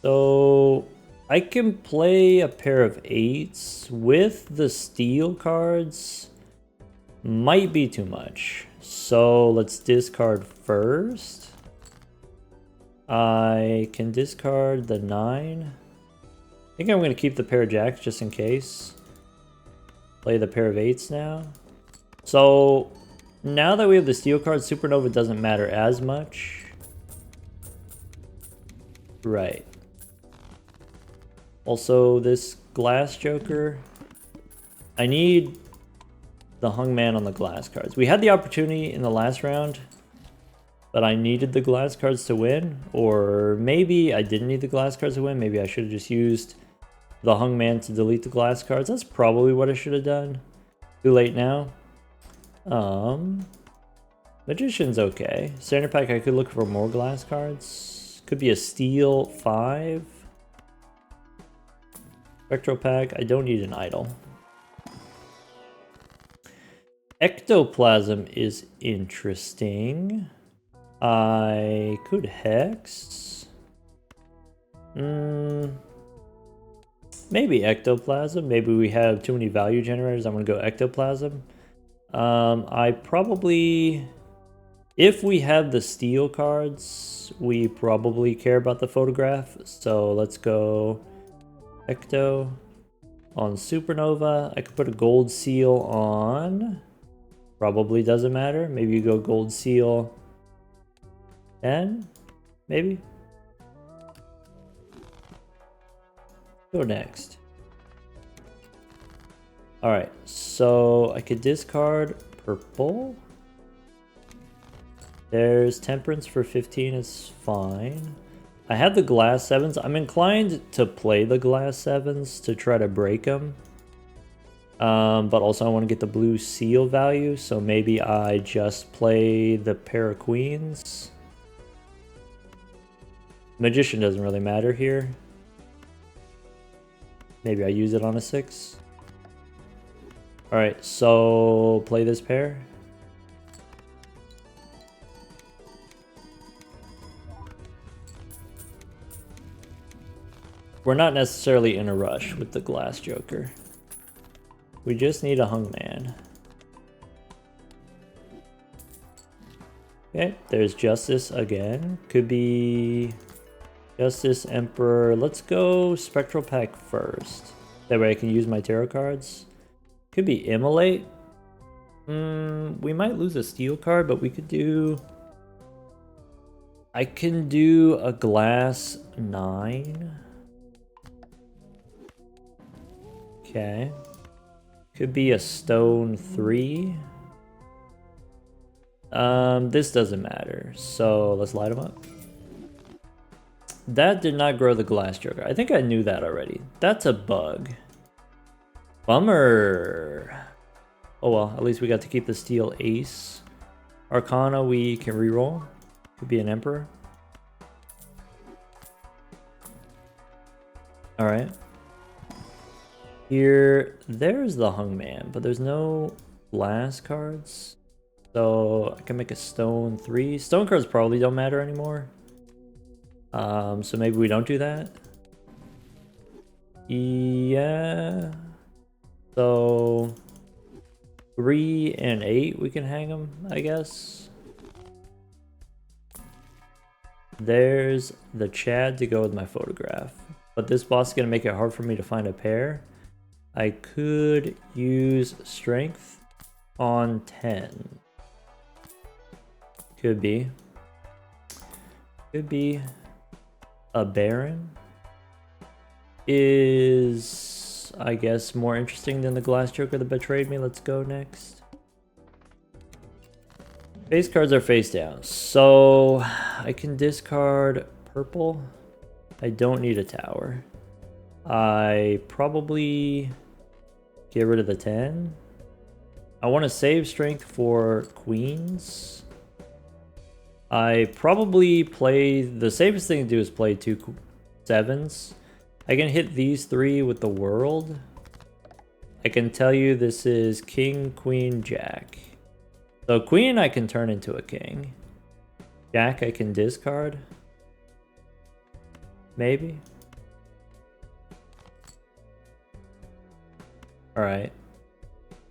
So I can play a pair of 8s with the steel cards. Might be too much. So let's discard first. I can discard the 9. I think I'm going to keep the pair of jacks just in case. Play the pair of 8s now. So now that we have the steel card, Supernova doesn't matter as much. Right. Also, this glass joker. I need the hungman on the glass cards. We had the opportunity in the last round, but I needed the glass cards to win. Or maybe I didn't need the glass cards to win. Maybe I should have just used the hungman to delete the glass cards. That's probably what I should have done. Too late now. Magician's okay. Standard pack, I could look for more glass cards. Could be a steel 5. Spectral pack, I don't need an idol. Ectoplasm is interesting. I could hex. Maybe ectoplasm. Maybe we have too many value generators. I'm gonna go ectoplasm. I probably, if we have the steel cards, we probably care about the photograph. So let's go ecto on supernova. I could put a gold seal on. Probably doesn't matter. Maybe you go gold seal 10, maybe. Go next. Alright, so I could discard purple. There's temperance for 15, it's fine. I have the glass 7s. I'm inclined to play the glass 7s to try to break them. But also I want to get the blue seal value, so maybe I just play the pair of queens. Magician doesn't really matter here. Maybe I use it on a 6. Alright, so play this pair. We're not necessarily in a rush with the glass joker. We just need a hungman. Okay, there's justice again. Could be justice, emperor. Let's go spectral pack first. That way I can use my tarot cards. Could be immolate. We might lose a steel card, but we could do... I can do a glass 9. Okay. Could be a stone 3. This doesn't matter. So let's light them up. That did not grow the glass joker. I think I knew that already. That's a bug. Bummer. Oh well, at least we got to keep the steel ace. Arcana we can reroll. Could be an emperor. Alright. Here, there's the hungman, but there's no glass cards. So I can make a stone 3. Stone cards probably don't matter anymore. So maybe we don't do that. Yeah. So 3 and 8, we can hang them, I guess. There's the Chad to go with my photograph. But this boss is going to make it hard for me to find a pair. I could use strength on 10. Could be. Could be a Baron. Is, I guess, more interesting than the glass joker that betrayed me. Let's go next. Face cards are face down. So I can discard purple. I don't need a tower. I probably get rid of the 10. I want to save strength for queens. I probably play, the safest thing to do is play 2 7s. I can hit these 3 with the world. I can tell you this is king, queen, jack. So queen I can turn into a king. Jack I can discard. Maybe. Alright.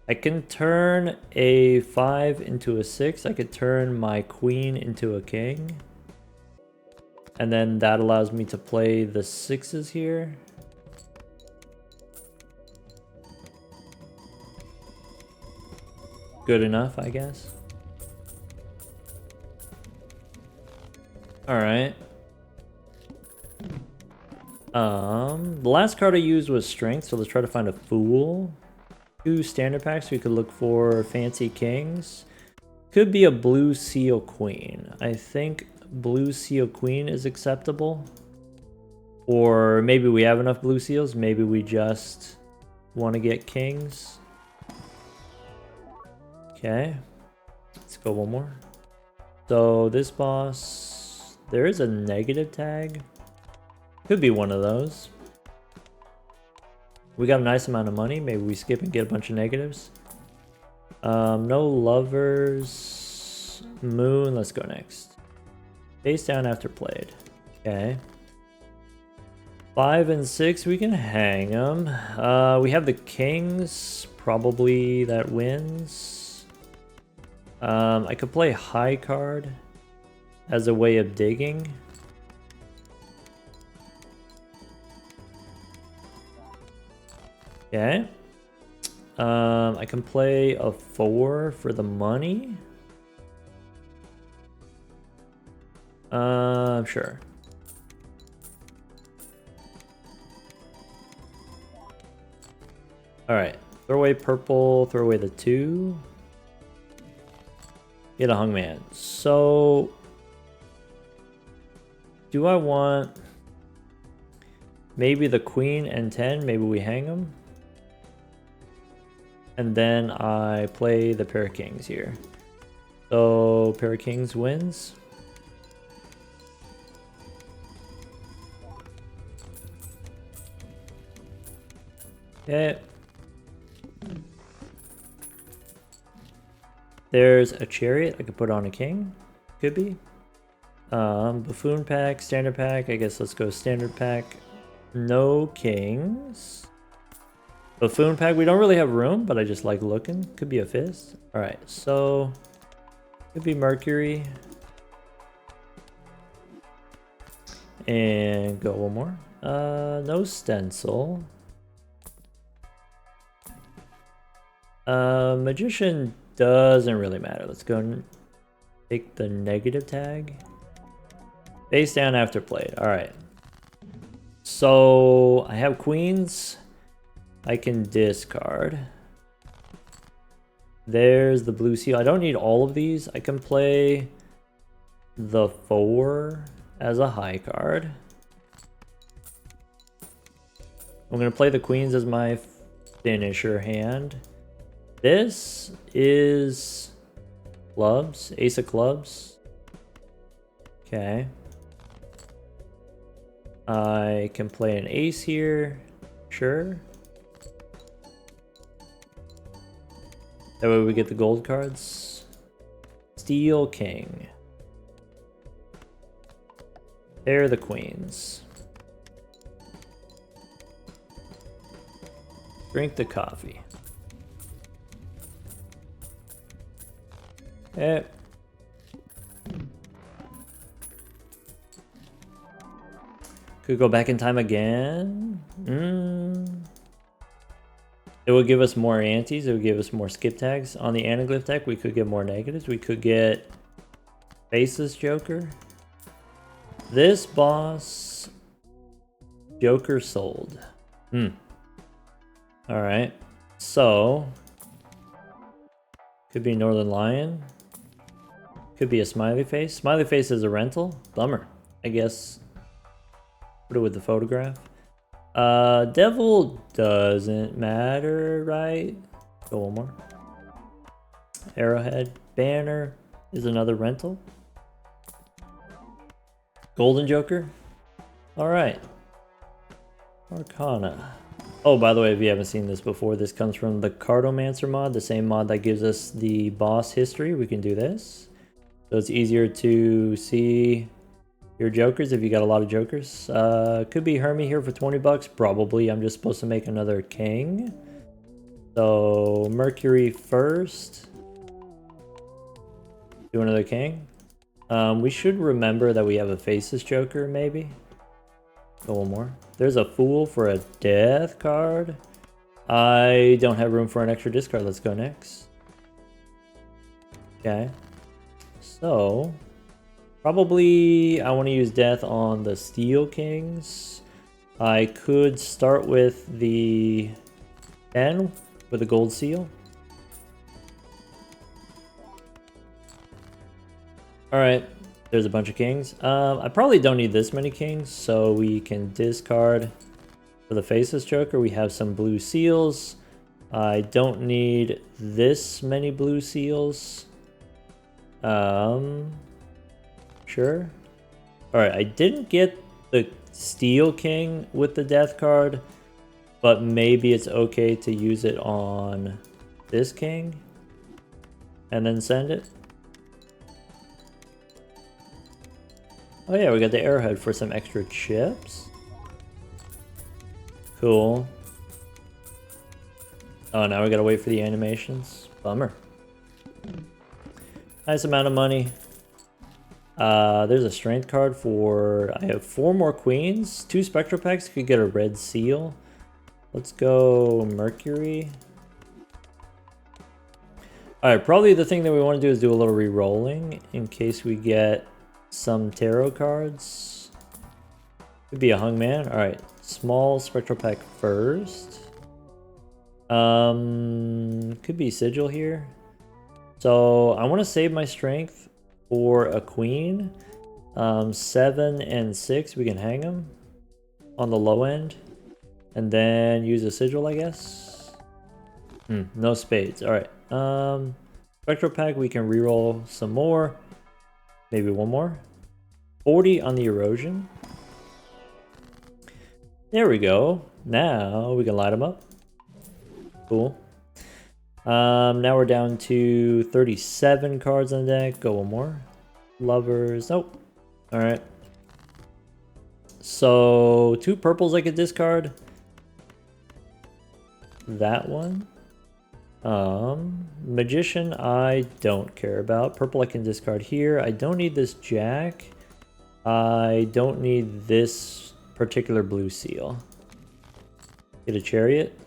I can turn a 5 into a 6. I could turn my queen into a king. And then that allows me to play the 6s here. Good enough, I guess. Alright. The last card I used was Strength, so let's try to find a Fool. 2 standard packs, we could look for Fancy Kings. Could be a Blue Seal Queen. I think Blue Seal Queen is acceptable. Or maybe we have enough Blue Seals, maybe we just want to get Kings. Okay, let's go one more. So this boss, there is a negative tag. Could be one of those. We got a nice amount of money. Maybe we skip and get a bunch of negatives. No lovers. Moon, let's go next. Face down after played. Okay. 5 and 6, we can hang them. We have the kings. Probably that wins. I could play high card as a way of digging. Okay. I can play a 4 for the money. Sure. Alright. Throw away purple, throw away the 2. Get a hungman. So do I want maybe the queen and 10? Maybe we hang them. And then I play the pair of kings here. So pair of kings wins. Okay. There's a chariot I could put on a king. Could be. Buffoon pack, standard pack. I guess let's go standard pack. No kings. Buffoon pack, we don't really have room, but I just like looking. Could be a fist. Alright, so could be Mercury. And go one more. No stencil. Magician doesn't really matter. Let's go and take the negative tag. Face down after played. Alright. So I have queens. I can discard. There's the blue seal. I don't need all of these. I can play the 4 as a high card. I'm going to play the queens as my finisher hand. This is clubs, ace of clubs. Okay. I can play an ace here. Sure. That way we get the gold cards. Steel king. They're the queens. Drink the coffee. Eh. Could go back in time again. It will give us more antes. It will give us more skip tags. On the anaglyph deck, we could get more negatives. We could get Faceless Joker. This boss, Joker sold. Alright. So, could be Northern Lion. Could be a smiley face. Smiley face is a rental. Bummer. I guess. Put it with the photograph. Devil doesn't matter, right? Go one more. Arrowhead. Banner is another rental. Golden Joker. Alright. Arcana. Oh, by the way, if you haven't seen this before, this comes from the Cartomancer mod, the same mod that gives us the boss history. We can do this. So it's easier to see your jokers if you got a lot of jokers. Could be Hermie here for 20 bucks. Probably. I'm just supposed to make another king. So Mercury first. Do another king. We should remember that we have a Faceless Joker, maybe. Go one more. There's a Fool for a death card. I don't have room for an extra discard. Let's go next. Okay. So, probably I want to use death on the Steel Kings. I could start with the 10 with a gold seal. Alright, there's a bunch of kings. I probably don't need this many kings, so we can discard for the Faceless Joker. We have some blue seals. I don't need this many blue seals. Sure. Alright, I didn't get the Steel King with the Death card, but maybe it's okay to use it on this king and then send it. Oh yeah, we got the arrowhead for some extra chips. Cool. Oh, now we gotta wait for the animations. Bummer. Nice amount of money. There's a strength card for... I have 4 more queens. 2 spectral packs could get a red seal. Let's go Mercury. Alright, probably the thing that we want to do is do a little re-rolling in case we get some tarot cards. Could be a hungman. Alright, small spectral pack first. Could be sigil here. So I want to save my strength for a queen. 7 and 6, we can hang them on the low end. And then use a sigil, I guess. No spades. Alright. Spectral pack, we can reroll some more. Maybe one more. 40 on the erosion. There we go. Now we can light them up. Cool. Now we're down to 37 cards on the deck. Go one more. Lovers. Nope. Alright. So 2 purples I could discard. That one. Magician I don't care about. Purple I can discard here. I don't need this jack. I don't need this particular blue seal. Get a chariot.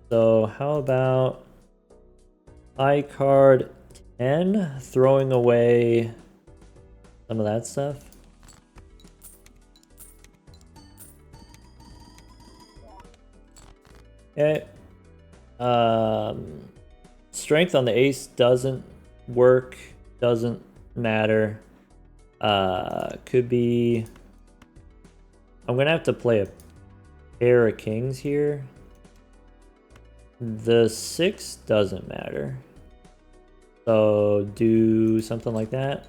So how about high card 10, throwing away some of that stuff. Okay. Strength on the ace doesn't work, doesn't matter. Could be... I'm gonna have to play a pair of kings here. The 6 doesn't matter. So do something like that.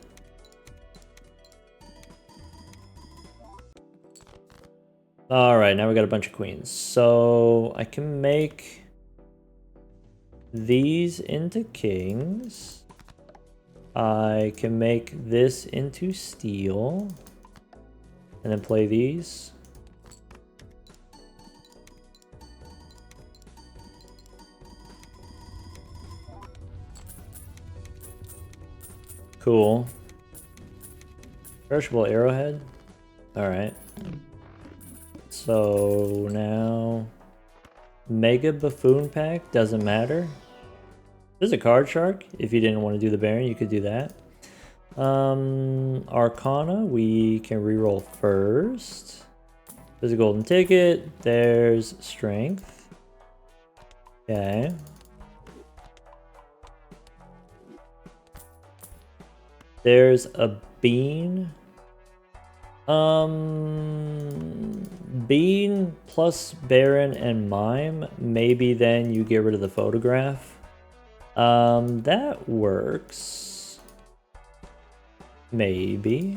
Alright, now we got a bunch of queens. So I can make these into kings. I can make this into steel. And then play these. Cool. Perishable arrowhead. Alright. So now Mega Buffoon pack doesn't matter. There's a card shark. If you didn't want to do the Baron, you could do that. Arcana, we can reroll first. There's a golden ticket. There's strength. Okay. There's a bean. Bean plus Baron and Mime. Maybe then you get rid of the photograph. That works. Maybe.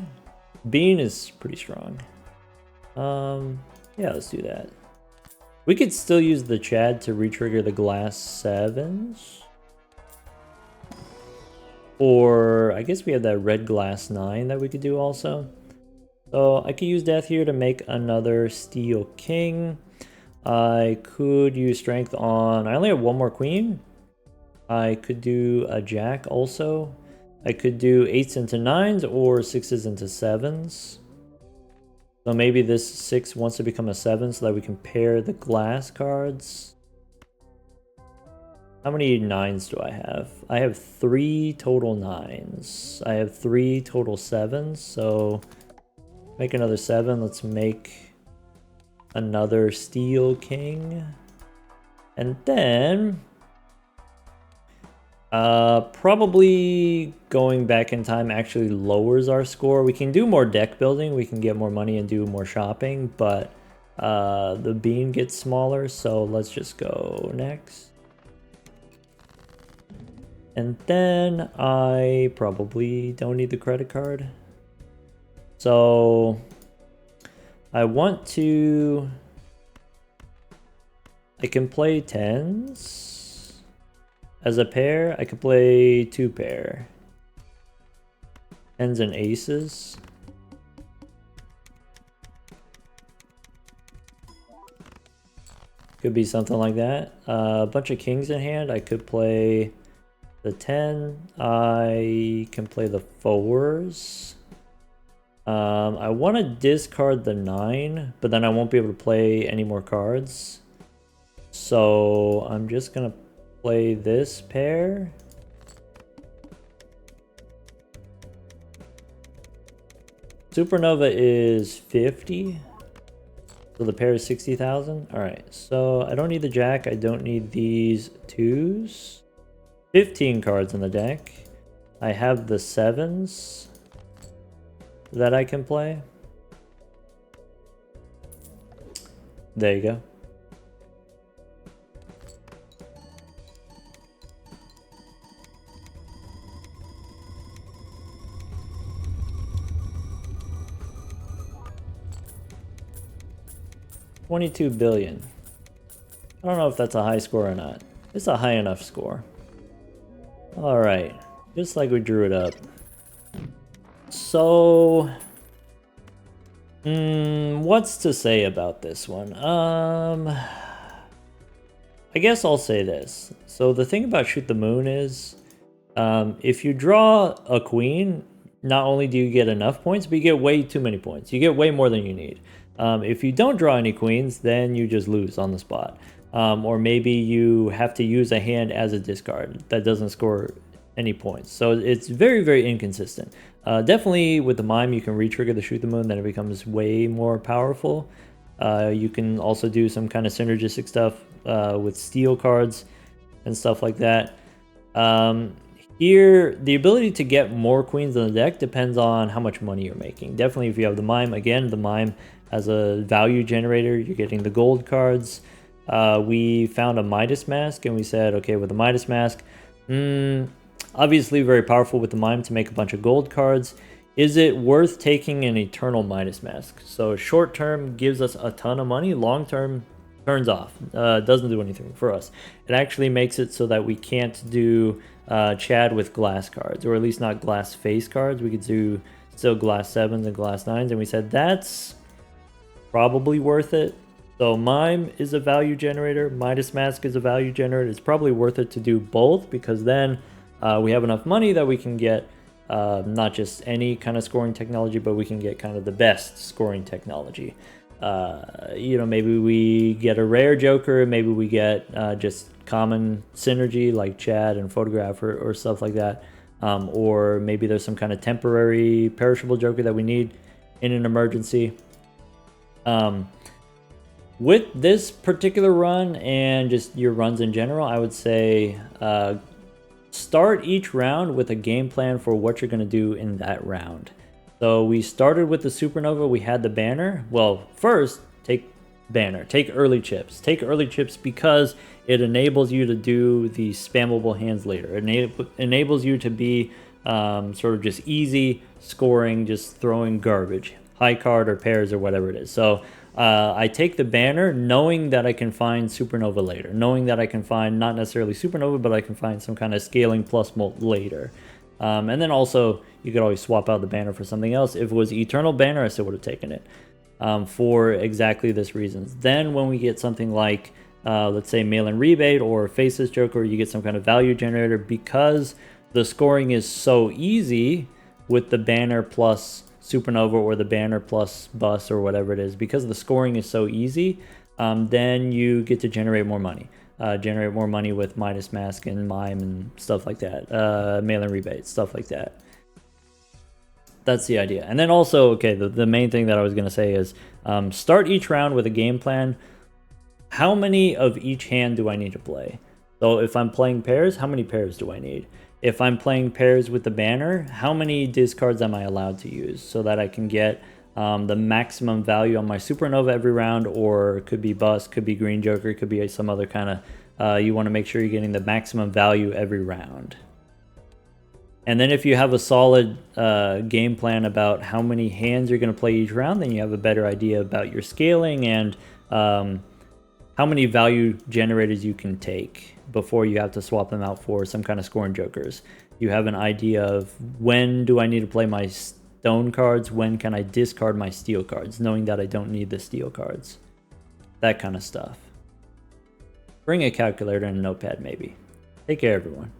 Bean is pretty strong. Yeah, let's do that. We could still use the Chad to re-trigger the glass 7s. Or I guess we have that red glass 9 that we could do also. So I could use death here to make another steel king. I could use strength on... I only have 1 more queen. I could do a jack also. I could do 8s into 9s or 6s into 7s. So maybe this 6 wants to become a 7 so that we can pair the glass cards. How many 9s do I have? I have 3 total 9s. I have 3 total 7s, so make another 7. Let's make another Steel King. And then probably going back in time actually lowers our score. We can do more deck building, we can get more money and do more shopping, but the bean gets smaller, so let's just go next. And then I probably don't need the credit card. So I want to... I can play 10s. As a pair, I could play 2 pair. 10s and aces. Could be something like that. A bunch of kings in hand. I could play the 10. I can play the 4s. I want to discard the 9, but then I won't be able to play any more cards. So I'm just going to play this pair. Supernova is 50. So the pair is 60,000. All right, so I don't need the jack. I don't need these 2s. 15 cards in the deck. I have the 7s that I can play. There you go. $22 billion. I don't know if that's a high score or not. It's a high enough score. All right, just like we drew it up. So, what's to say about this one? I guess I'll say this. So the thing about Shoot the Moon is, if you draw a queen, not only do you get enough points, but you get way too many points. You get way more than you need. If you don't draw any queens, then you just lose on the spot. Or maybe you have to use a hand as a discard that doesn't score any points. So it's very, very inconsistent. Definitely with the Mime, you can re-trigger the Shoot the Moon, then it becomes way more powerful. You can also do some kind of synergistic stuff with steel cards and stuff like that. Here, the ability to get more queens in the deck depends on how much money you're making. Definitely if you have the Mime, again, the Mime as a value generator, you're getting the gold cards. We found a Midas Mask and we said, okay, with the Midas Mask, obviously very powerful with the Mime to make a bunch of gold cards. Is it worth taking an Eternal Midas Mask? So short term gives us a ton of money, long term turns off. Doesn't do anything for us. It actually makes it so that we can't do Chad with glass cards, or at least not glass face cards. We could do still glass 7s and glass 9s, and we said that's probably worth it. So Mime is a value generator, Midas Mask is a value generator. It's probably worth it to do both, because then we have enough money that we can get not just any kind of scoring technology, but we can get kind of the best scoring technology. You know, maybe we get a rare Joker, maybe we get just common synergy like Chad and Photograph or stuff like that. Or maybe there's some kind of temporary perishable Joker that we need in an emergency. With this particular run and just your runs in general, I would say start each round with a game plan for what you're going to do in that round. So we started with the Supernova, we had the banner. Well, first, take banner, take early chips. Take early chips because it enables you to do the spammable hands later. It enables you to be sort of just easy scoring, just throwing garbage, high card or pairs or whatever it is. So I take the banner knowing that I can find Supernova later, knowing that I can find not necessarily Supernova, but I can find some kind of scaling plus molt later. And then also, you could always swap out the banner for something else. If it was Eternal Banner, I still would have taken it for exactly this reasons. Then when we get something like, let's say, Mail-in Rebate or Faceless Joker, you get some kind of value generator. Because the scoring is so easy with the banner plus Supernova or the banner plus bus or whatever it is, because the scoring is so easy, then you get to generate more money. Generate more money with Midas Mask and Mime and stuff like that. Mail-in Rebate, stuff like that. That's the idea. And then also, okay, the main thing that I was going to say is start each round with a game plan. How many of each hand do I need to play? So if I'm playing pairs, how many pairs do I need? If I'm playing pairs with the banner, how many discards am I allowed to use so that I can get the maximum value on my supernova every round, or could be bust, could be green joker, could be some other kind of, you want to make sure you're getting the maximum value every round. And then if you have a solid game plan about how many hands you're going to play each round, then you have a better idea about your scaling and how many value generators you can take before you have to swap them out for some kind of scoring jokers. You have an idea of when do I need to play my stone cards, when can I discard my steel cards, knowing that I don't need the steel cards. That kind of stuff. Bring a calculator and a notepad maybe. Take care everyone.